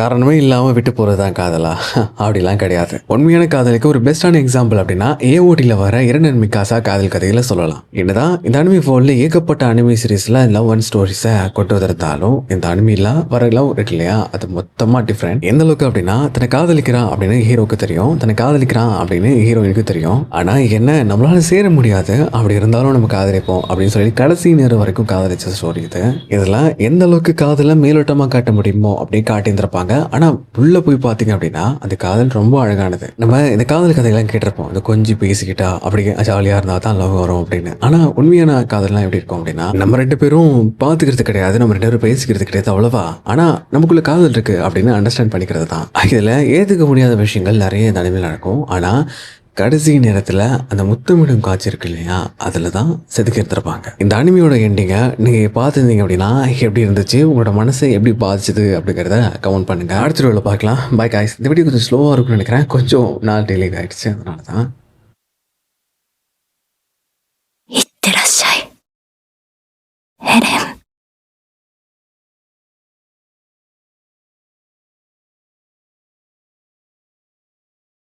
காரணமே இல்லாமல் விட்டு போகிறது தான் காதலா? அப்படிலாம் கிடையாது. உண்மையான காதலுக்கு ஒரு பெஸ்ட்டான எக்ஸாம்பிள் அப்படின்னா ஏஓடியில் வர இரண்டன் மிக்காசா காதல் கதைகளை சொல்லலாம். என்னதான் இந்த அனிமி ஃபோனில் ஏகப்பட்ட அனிமி சீரீஸில் லவ் அண்ட் ஸ்டோரிஸை கொண்டு வந்திருந்தாலும் இந்த அனிமியில் வர லவ் இருக்கு இல்லையா, அது மொத்தமாக டிஃப்ரெண்ட். எந்த அளவுக்கு அப்படின்னா தன்னை காதலிக்கிறான் அப்படின்னு ஹீரோக்கு தெரியும், தன்னை காதலிக்கிறான் அப்படின்னு ஹீரோயினுக்கு தெரியும். ஆனால் என்ன நம்மளால சேர முடியாது, அப்படி இருந்தாலும் நம்ம காதலிப்போம் அப்படின்னு சொல்லி கடைசி நேரம் வரைக்கும் காதலிச்ச ஸ்டோரி இது. இதெல்லாம் எந்த அளவுக்கு காதலை மேலோட்டமாக காட்ட முடியுமோ அப்படி காட்டியிருந்திருப்பாங்க. ஆனால் உள்ளே போய் பார்த்தீங்க அப்படின்னா அந்த காதல் ரொம்ப அழகானது. நம்ம இந்த காதல் கதைகள்லாம் கேட்டிருப்போம், இந்த கொஞ்சம் பேசிக்கிட்டா அப்படி ஜாலியாக இருந்தால் தான் லவ் வரும் அப்படின்னு. ஆனால் உண்மையான காதல்லாம் எப்படி இருக்கும் அப்படின்னா நம்ம ரெண்டு பேரும் பார்த்துக்கிறது கிடையாது, நம்ம ரெண்டு பேரும் பேசிக்கிறது கிடையாது அவ்வளவா. ஆனால் நமக்குள்ள காதல் இருக்கு அப்படின்னு அண்டர்ஸ்டாண்ட் பண்ணிக்கிறது தான். இதில் ஏற்றுக்க முடியாத விஷயங்கள் நிறைய இந்த அனிமையில் நடக்கும். ஆனால் கடைசி நேரத்தில் அந்த முத்தமிடும் காட்சி இருக்கு இல்லையா, அதில் தான் செதுக்கி எடுத்துருப்பாங்க. இந்த அனிமையோட எண்டிங்கை நீங்கள் பார்த்துருந்தீங்க அப்படின்னா எப்படி இருந்துச்சு, உங்களோட மனசை எப்படி பாதிச்சுது அப்படிங்கிறத கமெண்ட் பண்ணுங்கள். அடுத்த வீடியோவில் பார்க்கலாம். By guys. இந்த வீடியோ கொஞ்சம் ஸ்லோவாக இருக்கும்னு நினைக்கிறேன், கொஞ்சம் நாள் டெய்லி ஆகிடுச்சு, அதனால தான்.